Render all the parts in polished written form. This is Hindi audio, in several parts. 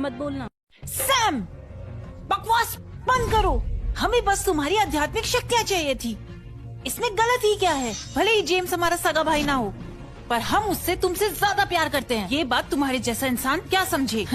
मत बोलना। सैम, बकवास बंद करो। हमें बस तुम्हारी आध्यात्मिक शक्तियाँ चाहिए थी। इसमें गलत ही क्या है? भले ही जेम्स हमारा सगा भाई ना हो, पर हम उससे तुमसे ज्यादा प्यार करते हैं। ये बात तुम्हारे जैसा इंसान क्या समझे?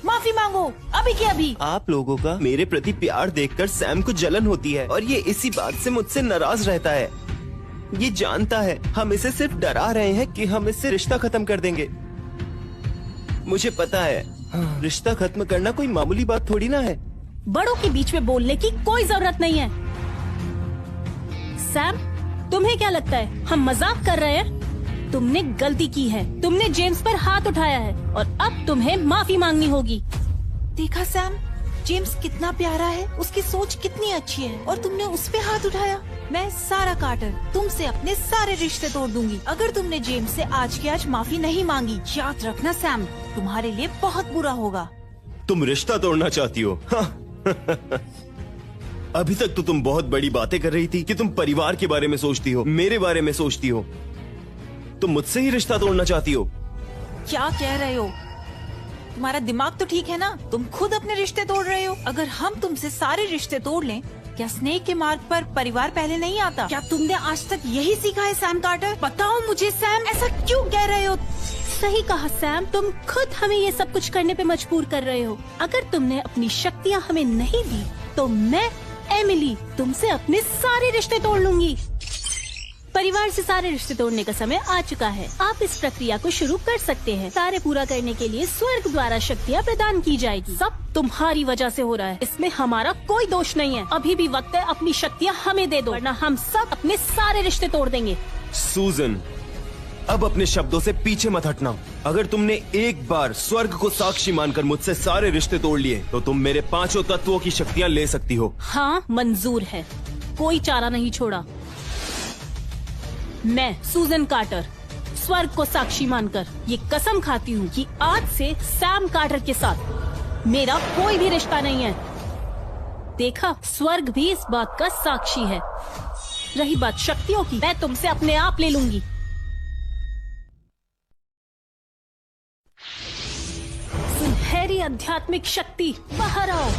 माफी मांगो अभी की अभी। आप लोगों का मेरे प्रति प्यार देखकर सैम को जलन होती है और ये इसी बात से मुझसे नाराज रहता है। ये जानता है हम इसे सिर्फ डरा रहे हैं कि हम इससे रिश्ता खत्म कर देंगे। मुझे पता है रिश्ता खत्म करना कोई मामूली बात थोड़ी ना है। बड़ों के बीच में बोलने की कोई जरूरत नहीं है। सैम, तुम्हें क्या लगता है हम मजाक कर रहे हैं? तुमने गलती की है, तुमने जेम्स पर हाथ उठाया है और अब तुम्हें माफी मांगनी होगी। देखा सैम, जेम्स कितना प्यारा है, उसकी सोच कितनी अच्छी है और तुमने उस पे हाथ उठाया। मैं सारा कार्टर तुमसे अपने सारे रिश्ते तोड़ दूंगी अगर तुमने जेम्स से आज की आज माफी नहीं मांगी। याद रखना सैम, तुम्हारे लिए बहुत बुरा होगा। तुम रिश्ता तोड़ना चाहती हो? अभी तक तो तुम बहुत बड़ी बातें कर रही थी कि तुम परिवार के बारे में सोचती हो, मेरे बारे में सोचती हो। तुम मुझसे ही रिश्ता तोड़ना चाहती हो? क्या कह रहे हो? तुम्हारा दिमाग तो ठीक है ना? तुम खुद अपने रिश्ते तोड़ रहे हो। अगर हम तुमसे सारे रिश्ते तोड़ लें, क्या स्नेक के मार्ग पर परिवार पहले नहीं आता? क्या तुमने आज तक यही सीखा है सैम कार्टर? बताओ मुझे सैम, ऐसा क्यों कह रहे हो? सही कहा सैम, तुम खुद हमें ये सब कुछ करने पे मजबूर कर रहे हो। अगर तुमने अपनी शक्तियाँ हमें नहीं दी तो मैं एमिली तुमसे अपने सारे रिश्ते तोड़ लूंगी। परिवार से सारे रिश्ते तोड़ने का समय आ चुका है। आप इस प्रक्रिया को शुरू कर सकते हैं। कार्य पूरा करने के लिए स्वर्ग द्वारा शक्तियाँ प्रदान की जाएगी। सब तुम्हारी वजह से हो रहा है, इसमें हमारा कोई दोष नहीं है। अभी भी वक्त है, अपनी शक्तियाँ हमें दे दो वरना हम सब अपने सारे रिश्ते तोड़ देंगे। सूजन, अब अपने शब्दों से पीछे मत हटना। अगर तुमने एक बार स्वर्ग को साक्षी मानकर मुझसे सारे रिश्ते तोड़ लिए तो तुम मेरे 5 तत्वों की शक्तियाँ ले सकती हो। हाँ, मंजूर है, कोई चारा नहीं छोड़ा। मैं सूजन कार्टर स्वर्ग को साक्षी मानकर ये कसम खाती हूँ कि आज से सैम कार्टर के साथ मेरा कोई भी रिश्ता नहीं है। देखा, स्वर्ग भी इस बात का साक्षी है। रही बात शक्तियों की, मैं तुमसे अपने आप ले लूंगी। सुनहरी आध्यात्मिक शक्ति, बाहर आओ।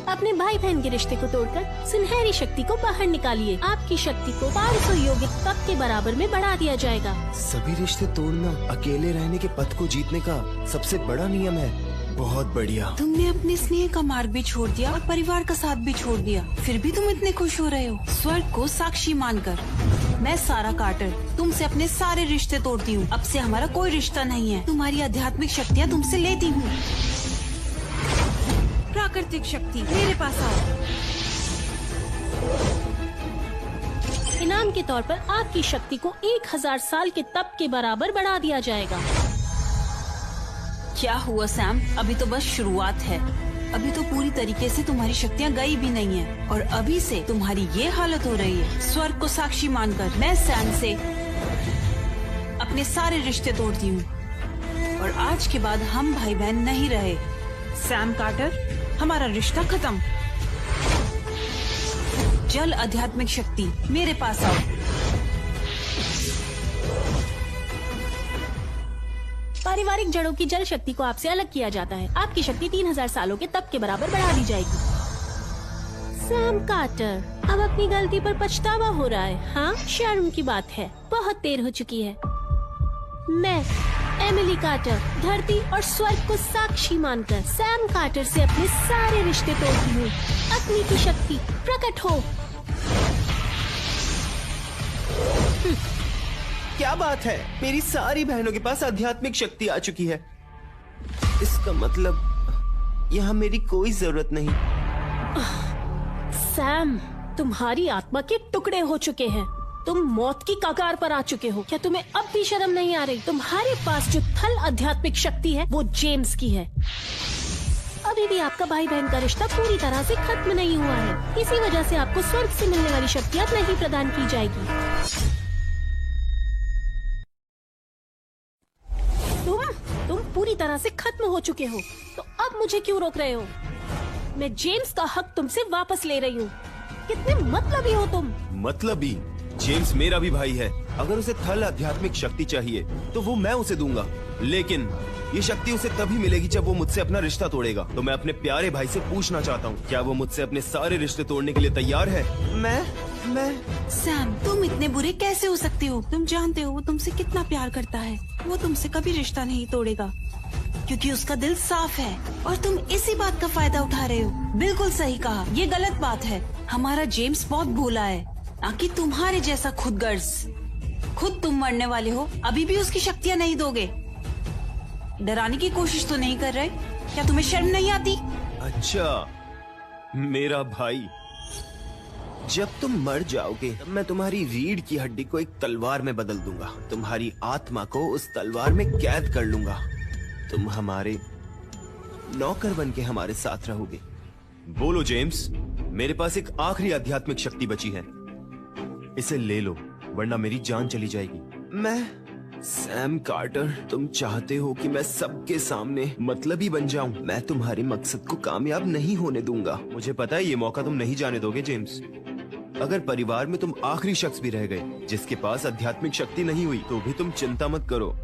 अपने भाई बहन के रिश्ते को तोड़कर सुनहरी शक्ति को बाहर निकालिए। आपकी शक्ति को 500 यौगिक तक के बराबर में बढ़ा दिया जाएगा। सभी रिश्ते तोड़ना अकेले रहने के पथ को जीतने का सबसे बड़ा नियम है। बहुत बढ़िया। तुमने अपने स्नेह का मार्ग भी छोड़ दिया और परिवार का साथ भी छोड़ दिया, फिर भी तुम इतने खुश हो रहे हो स्वर्ग को साक्षी मानकर। मैं सारा कार्टर तुमसे अपने सारे रिश्ते तोड़ती हूँ। अब से हमारा कोई रिश्ता नहीं है। तुम्हारी आध्यात्मिक शक्तियाँ तुमसे लेती हूँ। प्राकृतिक शक्ति, मेरे पास आओ। इनाम के तौर पर आपकी शक्ति को 1000 साल के तप के बराबर बढ़ा दिया जाएगा। क्या हुआ सैम? अभी तो बस शुरुआत है। अभी तो पूरी तरीके से तुम्हारी शक्तियाँ गई भी नहीं है और अभी से तुम्हारी ये हालत हो रही है। स्वर्ग को साक्षी मानकर मैं सैम से अपने सारे रिश्ते तोड़ती हूँ और आज के बाद हम भाई बहन नहीं रहे। सैम कार्टर, हमारा रिश्ता खत्म। जल आध्यात्मिक शक्ति, मेरे पास आओ। पारिवारिक जड़ों की जल शक्ति को आपसे अलग किया जाता है। आपकी शक्ति 3000 सालों के तप के बराबर बढ़ा दी जाएगी। सैम कार्टर, अब अपनी गलती पर पछतावा हो रहा है? हाँ, शर्म की बात है, बहुत देर हो चुकी है। मैं एमिली कार्टर धरती और स्वर्ग को साक्षी मानकर सैम कार्टर से अपने सारे रिश्ते तोड़ती हूँ। अग्नि की शक्ति प्रकट हो। क्या बात है, मेरी सारी बहनों के पास आध्यात्मिक शक्ति आ चुकी है। इसका मतलब यहाँ मेरी कोई जरूरत नहीं। सैम, तुम्हारी आत्मा के टुकड़े हो चुके हैं। तुम मौत की कगार पर आ चुके हो। क्या तुम्हें अब भी शर्म नहीं आ रही? तुम्हारे पास जो थल आध्यात्मिक शक्ति है वो जेम्स की है। अभी भी आपका भाई बहन का रिश्ता पूरी तरह से खत्म नहीं हुआ है। इसी वजह से आपको स्वर्ग से मिलने वाली शक्तियाँ नहीं प्रदान की जाएगी। तुम पूरी तरह से खत्म हो चुके हो, तो अब मुझे क्यों रोक रहे हो? मैं जेम्स का हक तुमसे वापस ले रही हूँ। कितने मतलबी हो तुम। मतलबी? जेम्स मेरा भी भाई है। अगर उसे थल आध्यात्मिक शक्ति चाहिए तो वो मैं उसे दूंगा। लेकिन ये शक्ति उसे तभी मिलेगी जब वो मुझसे अपना रिश्ता तोड़ेगा। तो मैं अपने प्यारे भाई से पूछना चाहता हूँ, क्या वो मुझसे अपने सारे रिश्ते तोड़ने के लिए तैयार है? मैं सैम, तुम इतने बुरे कैसे हो सकते हो? तुम जानते हो वो तुमसे कितना प्यार करता है। वो तुमसे कभी रिश्ता नहीं तोड़ेगा क्योंकि उसका दिल साफ है, और तुम इसी बात का फायदा उठा रहे हो। बिल्कुल सही कहा, ये गलत बात है। हमारा जेम्स बहुत भोला है, ना कि तुम्हारे जैसा खुदगर्ज। खुद तुम मरने वाले हो, अभी भी उसकी शक्तियाँ नहीं दोगे। डराने की कोशिश तो नहीं कर रहे? क्या तुम्हें शर्म नहीं आती? अच्छा मेरा भाई, जब तुम मर जाओगे तब मैं तुम्हारी रीढ़ की हड्डी को एक तलवार में बदल दूंगा। तुम्हारी आत्मा को उस तलवार में कैद कर लूंगा। तुम हमारे नौकर बन के हमारे साथ रहोगे। बोलो जेम्स, मेरे पास एक आखिरी आध्यात्मिक शक्ति बची है, इसे ले लो वरना मेरी जान चली जाएगी। सैम कार्टर, तुम चाहते हो कि मैं सबके सामने मतलबी बन जाऊं। मैं तुम्हारे मकसद को कामयाब नहीं होने दूंगा। मुझे पता है ये मौका तुम नहीं जाने दोगे जेम्स। अगर परिवार में तुम आखिरी शख्स भी रह गए जिसके पास आध्यात्मिक शक्ति नहीं हुई, तो भी तुम चिंता मत करो।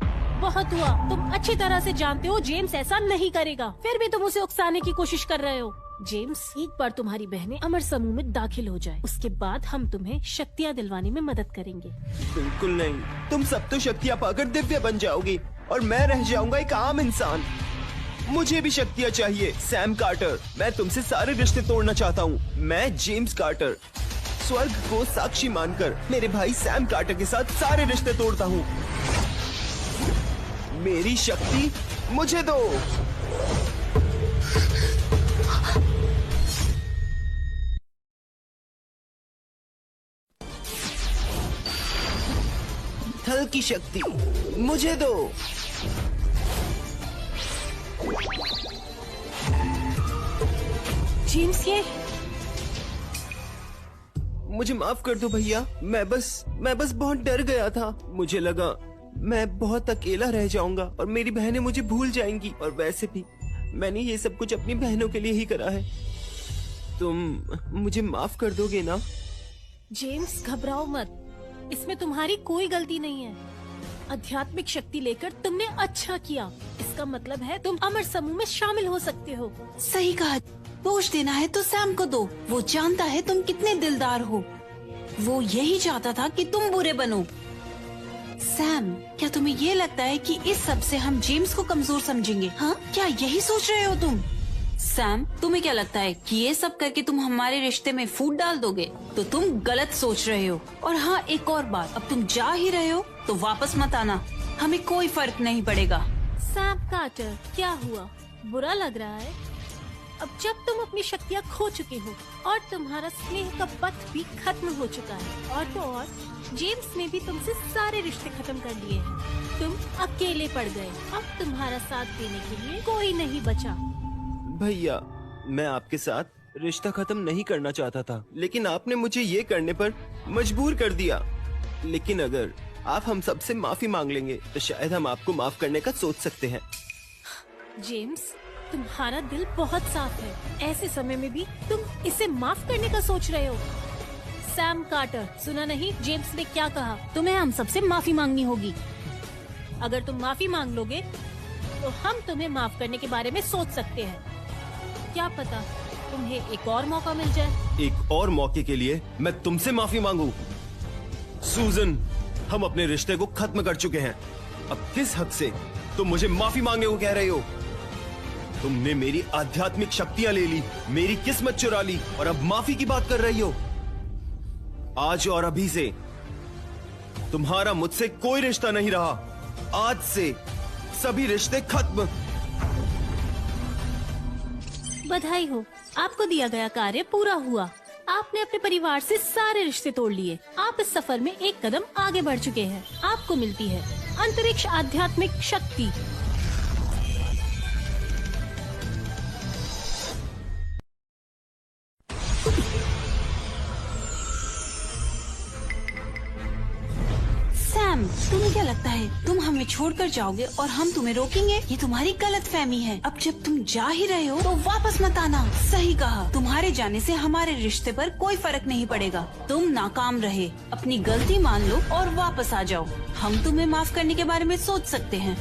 बहुत हुआ, तुम अच्छी तरह से जानते हो जेम्स ऐसा नहीं करेगा, फिर भी तुम उसे उकसाने की कोशिश कर रहे हो। जेम्स, एक बार तुम्हारी बहनें अमर समूह में दाखिल हो जाए, उसके बाद हम तुम्हें शक्तियाँ दिलवाने में मदद करेंगे। बिल्कुल नहीं, तुम सब तो शक्तियाँ पाकर दिव्य बन जाओगी और मैं रह जाऊंगा एक आम इंसान। मुझे भी शक्तियाँ चाहिए। सैम कार्टर, मैं तुमसे सारे रिश्ते तोड़ना चाहता हूँ। मैं जेम्स कार्टर स्वर्ग को साक्षी मानकर मेरे भाई सैम कार्टर के साथ सारे रिश्ते तोड़ता हूँ। मेरी शक्ति मुझे दो। थल की शक्ति मुझे दो। जेम्स, ये मुझे माफ कर दो भैया, मैं बस बहुत डर गया था। मुझे लगा मैं बहुत अकेला रह जाऊंगा और मेरी बहनें मुझे भूल जाएंगी, और वैसे भी मैंने ये सब कुछ अपनी बहनों के लिए ही करा है। तुम मुझे माफ कर दोगे ना? जेम्स, घबराओ मत, इसमें तुम्हारी कोई गलती नहीं है। आध्यात्मिक शक्ति लेकर तुमने अच्छा किया, इसका मतलब है तुम अमर समूह में शामिल हो सकते हो। सही कहा, दोष देना है तो सैम को दो। वो जानता है तुम कितने दिलदार हो। वो यही चाहता था कि तुम बुरे बनो। सैम, क्या तुम्हें ये लगता है कि इस सब से हम जेम्स को कमजोर समझेंगे? हाँ, क्या यही सोच रहे हो तुम? सैम, तुम्हें क्या लगता है कि ये सब करके तुम हमारे रिश्ते में फूट डाल दोगे? तो तुम गलत सोच रहे हो। और हाँ, एक और बात, अब तुम जा ही रहे हो तो वापस मत आना, हमें कोई फर्क नहीं पड़ेगा। सैम कार्टर, क्या हुआ? बुरा लग रहा है? अब जब तुम अपनी शक्तियाँ खो चुके हो और तुम्हारा स्नेह का पथ भी खत्म हो चुका है, और तो और जेम्स ने भी तुमसे सारे रिश्ते खत्म कर लिए हैं। तुम अकेले पड़ गए, अब तुम्हारा साथ देने के लिए कोई नहीं बचा। भैया, मैं आपके साथ रिश्ता खत्म नहीं करना चाहता था, लेकिन आपने मुझे ये करने पर मजबूर कर दिया। लेकिन अगर आप हम सबसे माफी मांग लेंगे तो शायद हम आपको माफ करने का सोच सकते हैं। जेम्स, तुम्हारा दिल बहुत साफ है, ऐसे समय में भी तुम इसे माफ करने का सोच रहे हो। सैम कार्टर, सुना नहीं जेम्स ने क्या कहा? तुम्हें हम सबसे माफी मांगनी होगी। अगर तुम माफी मांग लोगे तो हम तुम्हें माफ करने के बारे में सोच सकते हैं। क्या पता तुम्हें एक और मौका मिल जाए। एक और मौके के लिए मैं तुमसे माफी मांगू? सूजन, हम अपने रिश्ते को खत्म कर चुके हैं। अब किस हद से तुम मुझे माफी मांगने को कह रहे हो? तुमने मेरी आध्यात्मिक शक्तियां ले ली, मेरी किस्मत चुरा ली, और अब माफी की बात कर रही हो। आज और अभी से तुम्हारा मुझसे कोई रिश्ता नहीं रहा। आज से सभी रिश्ते खत्म। बधाई हो, आपको दिया गया कार्य पूरा हुआ। आपने अपने परिवार से सारे रिश्ते तोड़ लिए। आप इस सफर में एक कदम आगे बढ़ चुके हैं। आपको मिलती है अंतरिक्ष आध्यात्मिक शक्ति। सैम, तुम्हें क्या लगता है तुम हमें छोड़कर जाओगे और हम तुम्हें रोकेंगे? ये तुम्हारी गलतफहमी है। अब जब तुम जा ही रहे हो तो वापस मत आना। सही कहा, तुम्हारे जाने से हमारे रिश्ते पर कोई फर्क नहीं पड़ेगा। तुम नाकाम रहे, अपनी गलती मान लो और वापस आ जाओ। हम तुम्हें माफ करने के बारे में सोच सकते हैं।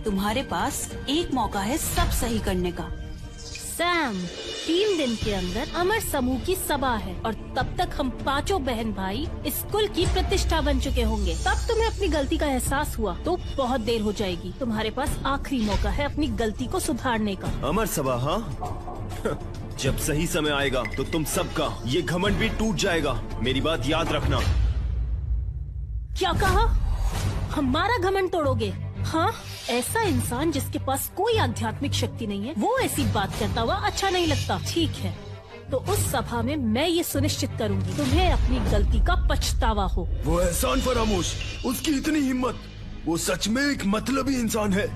तुम्हारे पास एक मौका है सब सही करने का। सैम, 3 दिन के अंदर अमर समूह की सभा है और तब तक हम पांचों बहन भाई इस कुल की प्रतिष्ठा बन चुके होंगे। तब तुम्हें अपनी गलती का एहसास हुआ तो बहुत देर हो जाएगी। तुम्हारे पास आखिरी मौका है अपनी गलती को सुधारने का। अमर सभा, हाँ? जब सही समय आएगा तो तुम सबका ये घमंड भी टूट जाएगा। मेरी बात याद रखना। क्या कहा? हमारा घमंड तोड़ोगे? हाँ, ऐसा इंसान जिसके पास कोई आध्यात्मिक शक्ति नहीं है, वो ऐसी बात करता हुआ अच्छा नहीं लगता। ठीक है, तो उस सभा में मैं ये सुनिश्चित करूंगी तुम्हें अपनी गलती का पछतावा हो। वो एहसान फरामोश, उसकी इतनी हिम्मत! वो सच में एक मतलबी इंसान है।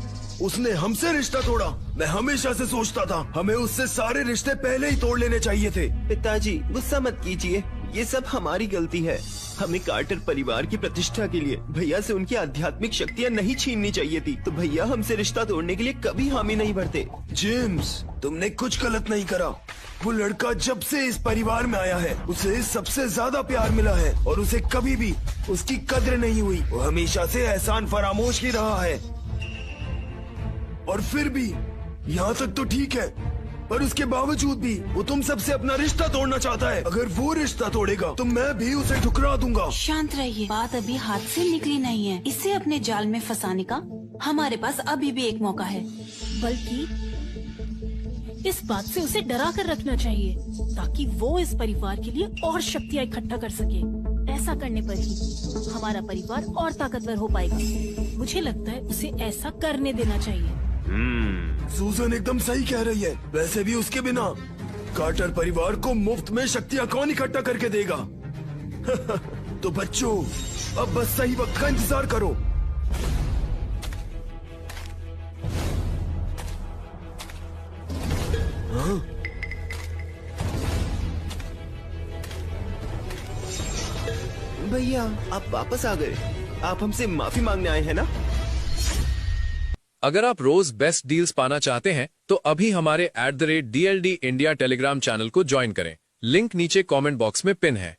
उसने हमसे रिश्ता तोड़ा। मैं हमेशा से सोचता था हमें उससे सारे रिश्ते पहले ही तोड़ लेने चाहिए थे। पिताजी, गुस्सा मत कीजिए, ये सब हमारी गलती है। हमें कार्टर परिवार की प्रतिष्ठा के लिए भैया से उनकी आध्यात्मिक शक्तियाँ नहीं छीननी चाहिए थी, तो भैया हमसे रिश्ता तोड़ने के लिए कभी हामी नहीं भरते। जेम्स, तुमने कुछ गलत नहीं करा। वो लड़का जब से इस परिवार में आया है उसे सबसे ज्यादा प्यार मिला है और उसे कभी भी उसकी कद्र नहीं हुई। वो हमेशा से एहसान फरामोश ही रहा है। और फिर भी यहाँ तक तो ठीक है, पर उसके बावजूद भी वो तुम सबसे अपना रिश्ता तोड़ना चाहता है। अगर वो रिश्ता तोड़ेगा तो मैं भी उसे ठुकरा दूंगा। शांत रहिए, बात अभी हाथ से निकली नहीं है। इसे अपने जाल में फंसाने का हमारे पास अभी भी एक मौका है। बल्कि इस बात से उसे डरा कर रखना चाहिए ताकि वो इस परिवार के लिए और शक्तियाँ इकट्ठा कर सके। ऐसा करने पर ही हमारा परिवार और ताकतवर हो पाएगा। मुझे लगता है उसे ऐसा करने देना चाहिए। सूजन एकदम सही कह रही है। वैसे भी उसके बिना कार्टर परिवार को मुफ्त में शक्तियाँ कौन इकट्ठा करके देगा? तो बच्चों, अब बस सही वक्त का इंतजार करो। हाँ? भैया, आप वापस आ गए। आप हमसे माफी मांगने आए हैं ना? अगर आप रोज बेस्ट डील्स पाना चाहते हैं तो अभी हमारे @DLD इंडिया टेलीग्राम चैनल को ज्वाइन करें। लिंक नीचे कमेंट बॉक्स में पिन है।